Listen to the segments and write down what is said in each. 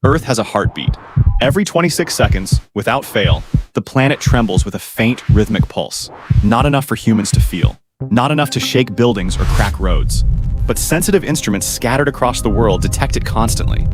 Earth has a heartbeat. Every 26 seconds, without fail, the planet trembles with a faint rhythmic pulse. Not enough for humans to feel. Not enough to shake buildings or crack roads. But sensitive instruments scattered across the world detect it constantly.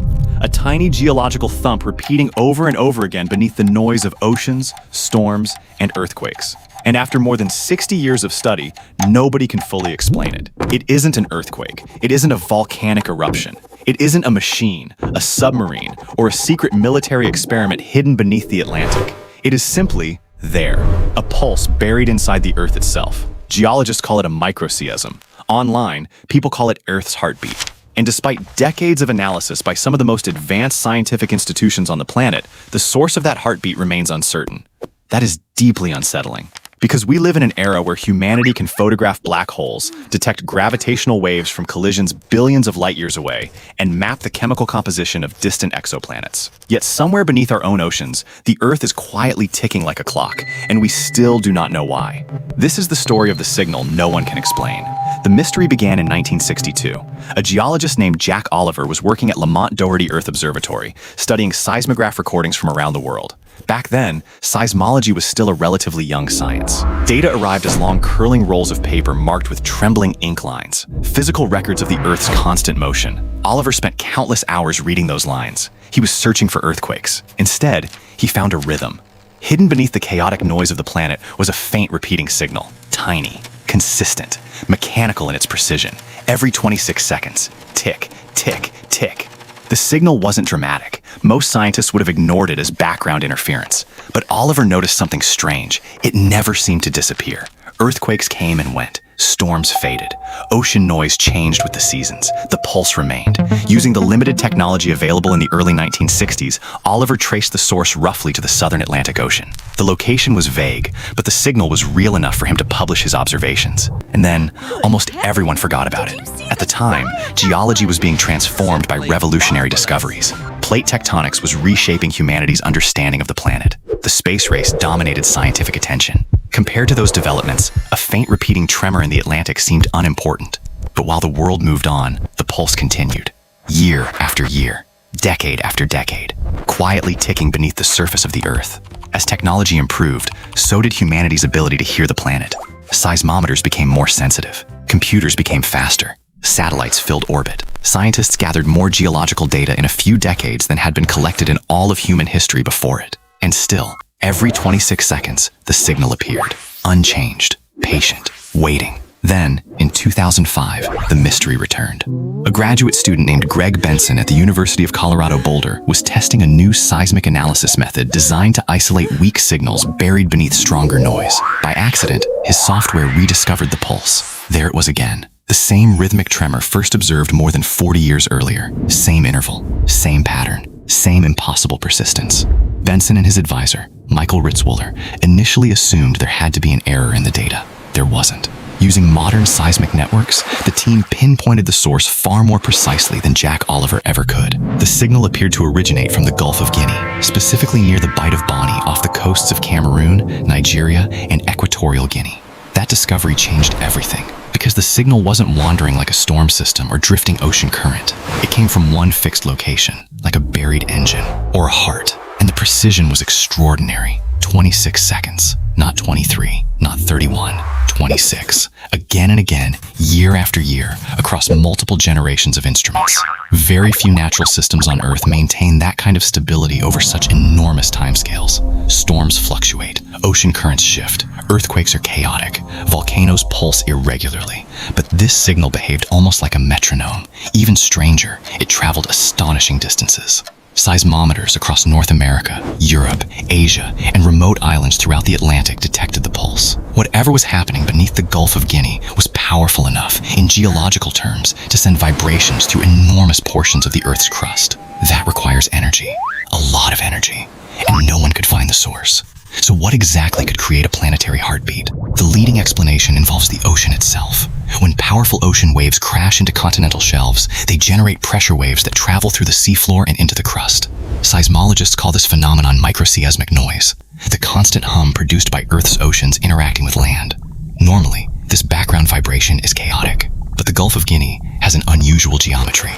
A tiny geological thump repeating over and over again beneath the noise of oceans, storms, and earthquakes. And after more than 60 years of study, nobody can fully explain it. It isn't an earthquake. It isn't a volcanic eruption. It isn't a machine, a submarine, or a secret military experiment hidden beneath the Atlantic. It is simply there, a pulse buried inside the Earth itself. Geologists call it a microseism. Online, people call it Earth's heartbeat. And despite decades of analysis by some of the most advanced scientific institutions on the planet, the source of that heartbeat remains uncertain. That is deeply unsettling. Because we live in an era where humanity can photograph black holes, detect gravitational waves from collisions billions of light years away, and map the chemical composition of distant exoplanets. Yet somewhere beneath our own oceans, the Earth is quietly ticking like a clock, and we still do not know why. This is the story of the signal no one can explain. The mystery began in 1962. A geologist named Jack Oliver was working at Lamont Doherty Earth Observatory, studying seismograph recordings from around the world. Back then, seismology was still a relatively young science. Data arrived as long curling rolls of paper marked with trembling ink lines, physical records of the Earth's constant motion. Oliver spent countless hours reading those lines. He was searching for earthquakes. Instead, he found a rhythm. Hidden beneath the chaotic noise of the planet was a faint repeating signal, tiny, consistent, mechanical in its precision. Every 26 seconds, tick, tick, tick. The signal wasn't dramatic. Most scientists would have ignored it as background interference. But Oliver noticed something strange. It never seemed to disappear. Earthquakes came and went. Storms faded. Ocean noise changed with the seasons. The pulse remained. Using the limited technology available in the early 1960s, Oliver traced the source roughly to the southern Atlantic Ocean. The location was vague, but the signal was real enough for him to publish his observations. And then, almost everyone forgot about it. At the time, geology was being transformed by revolutionary discoveries. Plate tectonics was reshaping humanity's understanding of the planet. The space race dominated scientific attention. Compared to those developments, a faint repeating tremor in the Atlantic seemed unimportant. But while the world moved on, the pulse continued. Year after year, decade after decade, quietly ticking beneath the surface of the Earth. As technology improved, so did humanity's ability to hear the planet. Seismometers became more sensitive. Computers became faster. Satellites filled orbit. Scientists gathered more geological data in a few decades than had been collected in all of human history before it. And still, every 26 seconds, the signal appeared, unchanged, patient, waiting. Then, in 2005, the mystery returned. A graduate student named Greg Benson at the University of Colorado Boulder was testing a new seismic analysis method designed to isolate weak signals buried beneath stronger noise. By accident, his software rediscovered the pulse. There it was again. The same rhythmic tremor first observed more than 40 years earlier. Same interval, same pattern, same impossible persistence. Benson and his advisor, Michael Ritzwoller, initially assumed there had to be an error in the data. There wasn't. Using modern seismic networks, the team pinpointed the source far more precisely than Jack Oliver ever could. The signal appeared to originate from the Gulf of Guinea, specifically near the Bight of Bonny off the coasts of Cameroon, Nigeria, and Equatorial Guinea. That discovery changed everything, because the signal wasn't wandering like a storm system or drifting ocean current. It came from one fixed location, like a buried engine or a heart, and the precision was extraordinary. 26 seconds, not 23, not 31, 26. Again and again, year after year, across multiple generations of instruments. Very few natural systems on Earth maintain that kind of stability over such enormous timescales. Storms fluctuate, ocean currents shift, earthquakes are chaotic, volcanoes pulse irregularly. But this signal behaved almost like a metronome. Even stranger, it traveled astonishing distances. Seismometers across North America, Europe, Asia, and remote islands throughout the Atlantic detected the pulse. Whatever was happening beneath the Gulf of Guinea was powerful enough, in geological terms, to send vibrations through enormous portions of the Earth's crust. That requires energy, a lot of energy, and no one could find the source. So what exactly could create a planetary heartbeat? The leading explanation involves the ocean itself. When powerful ocean waves crash into continental shelves, they generate pressure waves that travel through the seafloor and into the crust. Seismologists call this phenomenon microseismic noise, the constant hum produced by Earth's oceans interacting with land. Normally, this background vibration is chaotic, but the Gulf of Guinea has an unusual geometry.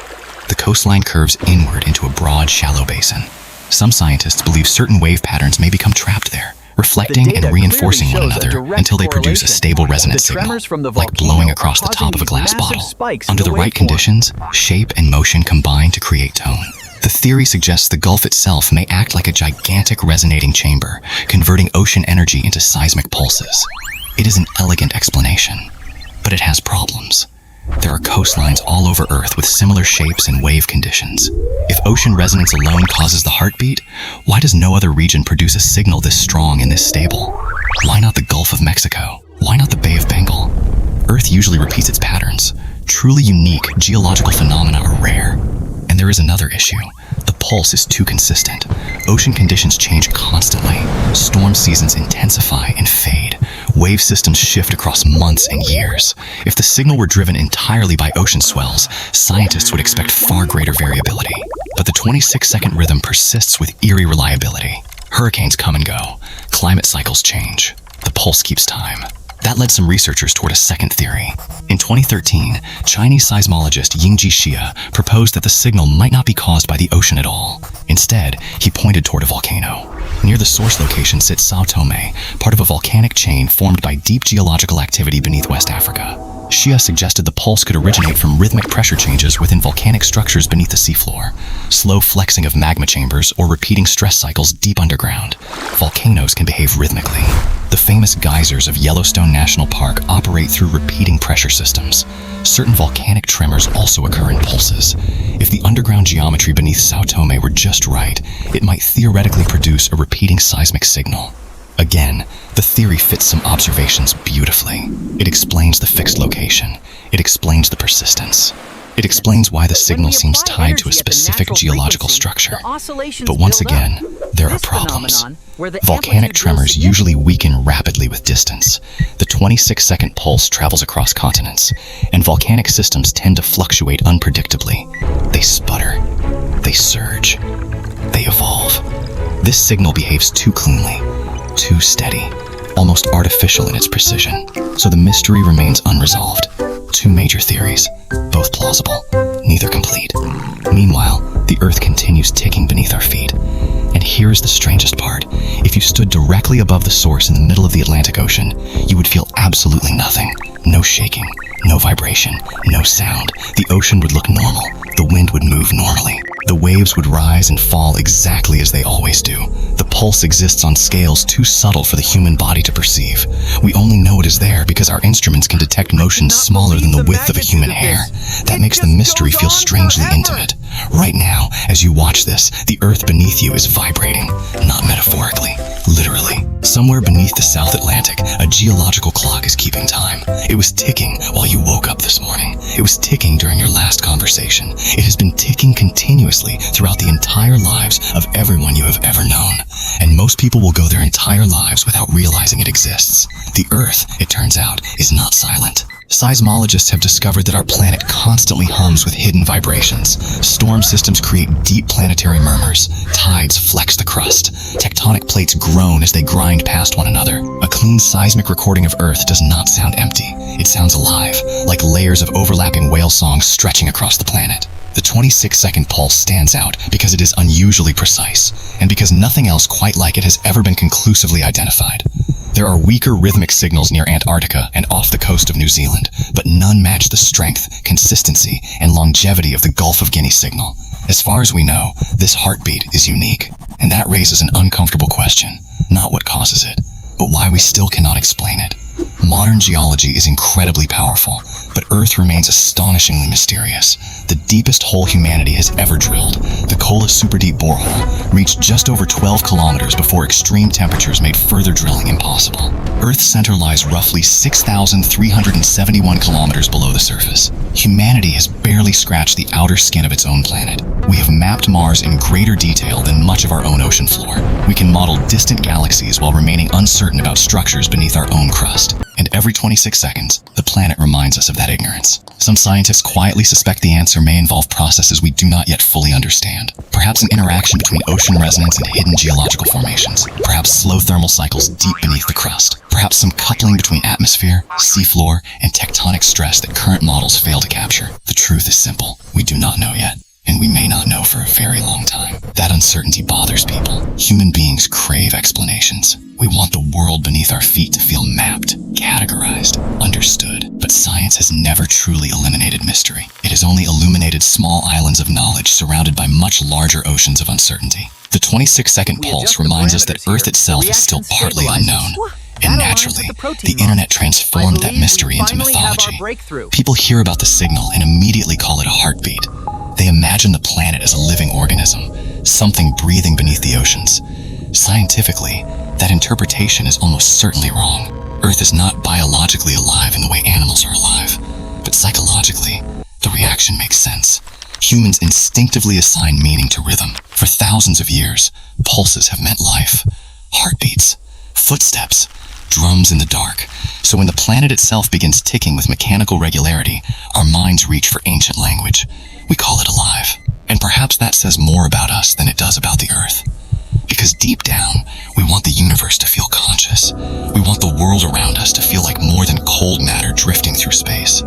The coastline curves inward into a broad, shallow basin. Some scientists believe certain wave patterns may become trapped there, reflecting and reinforcing one another until they produce a stable resonant signal, like blowing across the top of a glass bottle. Under the right conditions, shape and motion combine to create tone. The theory suggests the Gulf itself may act like a gigantic resonating chamber, converting ocean energy into seismic pulses. It is an elegant explanation, but it has problems. There are coastlines all over Earth with similar shapes and wave conditions. If ocean resonance alone causes the heartbeat, why does no other region produce a signal this strong and this stable? Why not the Gulf of Mexico? Why not the Bay of Bengal? Earth usually repeats its patterns. Truly unique geological phenomena are rare. And there is another issue. The pulse is too consistent. Ocean conditions change constantly. Storm seasons intensify and fade. Wave systems shift across months and years. If the signal were driven entirely by ocean swells, scientists would expect far greater variability. But the 26-second rhythm persists with eerie reliability. Hurricanes come and go. Climate cycles change. The pulse keeps time. That led some researchers toward a second theory. In 2013, Chinese seismologist Yingji Xia proposed that the signal might not be caused by the ocean at all. Instead, he pointed toward a volcano. Near the source location sits Sao Tome, part of a volcanic chain formed by deep geological activity beneath West Africa. Xia suggested the pulse could originate from rhythmic pressure changes within volcanic structures beneath the seafloor, slow flexing of magma chambers, or repeating stress cycles deep underground. Volcanoes can behave rhythmically. The famous geysers of Yellowstone National Park operate through repeating pressure systems. Certain volcanic tremors also occur in pulses. If the underground geometry beneath Sao Tome were just right, it might theoretically produce a repeating seismic signal. Again, the theory fits some observations beautifully. It explains the fixed location. It explains the persistence. It explains why the signal seems tied to a specific geological structure. But once again, there are problems. Volcanic tremors usually weaken rapidly with distance. The 26-second pulse travels across continents, and volcanic systems tend to fluctuate unpredictably. They sputter. They surge. They evolve. This signal behaves too cleanly, too steady, almost artificial in its precision, so the mystery remains unresolved. Two major theories, both plausible, neither complete. Meanwhile, the Earth continues ticking beneath our feet. And here is the strangest part. If you stood directly above the source in the middle of the Atlantic Ocean, you would feel absolutely nothing. No shaking, no vibration, no sound. The ocean would look normal. The wind would move normally. The waves would rise and fall exactly as they always do. The pulse exists on scales too subtle for the human body to perceive. We only know it is there because our instruments can detect motions smaller than the width of a human hair. That makes the mystery feel strangely intimate. Right now, as you watch this, the earth beneath you is vibrating, not metaphorically, literally. Somewhere beneath the South Atlantic, a geological clock is keeping time. It was ticking while you woke up this morning. It was ticking during your last conversation. It has been ticking continuously throughout the entire lives of everyone you have ever known. And most people will go their entire lives without realizing it exists. The Earth, it turns out, is not silent. Seismologists have discovered that our planet constantly hums with hidden vibrations. Storm systems create deep planetary murmurs. Tides flex the crust. Tectonic plates groan as they grind past one another. A clean seismic recording of Earth does not sound empty. It sounds alive, like layers of overlapping whale songs stretching across the planet. The 26-second pulse stands out because it is unusually precise, and because nothing else quite like it has ever been conclusively identified. There are weaker rhythmic signals near Antarctica and off the coast of New Zealand, but none match the strength, consistency, and longevity of the Gulf of Guinea signal. As far as we know, this heartbeat is unique, and that raises an uncomfortable question. Not what causes it, but why we still cannot explain it. Modern geology is incredibly powerful, but Earth remains astonishingly mysterious. The deepest hole humanity has ever drilled, the Kola Superdeep borehole, reached just over 12 kilometers before extreme temperatures made further drilling impossible. Earth's center lies roughly 6,371 kilometers below the surface. Humanity has barely scratched the outer skin of its own planet. We have mapped Mars in greater detail than much of our own ocean floor. We can model distant galaxies while remaining uncertain about structures beneath our own crust. And every 26 seconds, the planet reminds us of that ignorance. Some scientists quietly suspect the answer may involve processes we do not yet fully understand. Perhaps an interaction between ocean resonance and hidden geological formations. Perhaps slow thermal cycles deep beneath the crust. Perhaps some coupling between atmosphere, seafloor, and tectonic stress that current models fail to capture. The truth is simple. We do not know yet. and we may not know for a very long time. That uncertainty bothers people. Human beings crave explanations. We want the world beneath our feet to feel mapped, categorized, understood. But science has never truly eliminated mystery. It has only illuminated small islands of knowledge surrounded by much larger oceans of uncertainty. The 26-second pulse reminds us that Earth itself is still partly unknown. And naturally, the internet transformed that mystery into mythology. People hear about the signal and immediately call it a heartbeat. They imagine the planet as a living organism, something breathing beneath the oceans. Scientifically, that interpretation is almost certainly wrong. Earth is not biologically alive in the way animals are alive, but psychologically, the reaction makes sense. Humans instinctively assign meaning to rhythm. For thousands of years, pulses have meant life. Heartbeats, footsteps, drums in the dark. So when the planet itself begins ticking with mechanical regularity, our minds reach for ancient language. We call it alive. And perhaps that says more about us than it does about the Earth. Because deep down, we want the universe to feel conscious. We want the world around us to feel like more than cold matter drifting through space.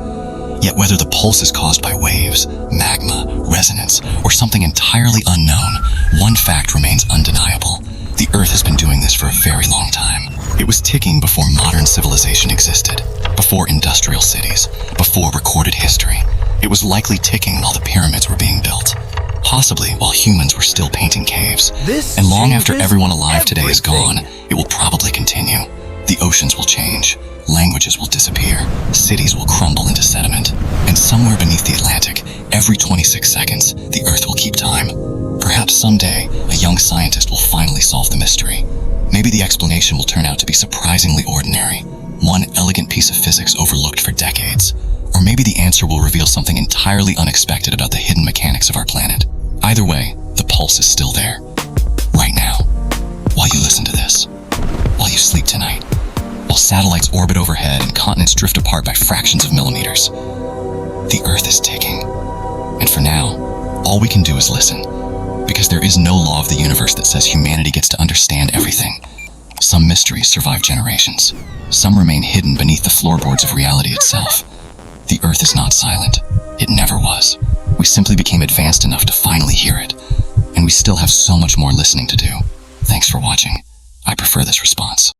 Yet whether the pulse is caused by waves, magma, resonance, or something entirely unknown, one fact remains undeniable. The Earth has been doing this for a very long time. It was ticking before modern civilization existed, before industrial cities, before recorded history. It was likely ticking while the pyramids were being built. Possibly while humans were still painting caves. And long after everyone alive today is gone, it will probably continue. The oceans will change, languages will disappear, cities will crumble into sediment, and somewhere beneath the Atlantic, every 26 seconds, the Earth will keep time. Perhaps someday, a young scientist will finally solve the mystery. Maybe the explanation will turn out to be surprisingly ordinary, one elegant piece of physics overlooked for decades. Or maybe the answer will reveal something entirely unexpected about the hidden mechanics of our planet. Either way, the pulse is still there. Right now. While you listen to this. While you sleep tonight. While satellites orbit overhead and continents drift apart by fractions of millimeters. The Earth is ticking. And for now, all we can do is listen. Because there is no law of the universe that says humanity gets to understand everything. Some mysteries survive generations. Some remain hidden beneath the floorboards of reality itself. The Earth is not silent. It never was. We simply became advanced enough to finally hear it. And we still have so much more listening to do. Thanks for watching. I prefer this response.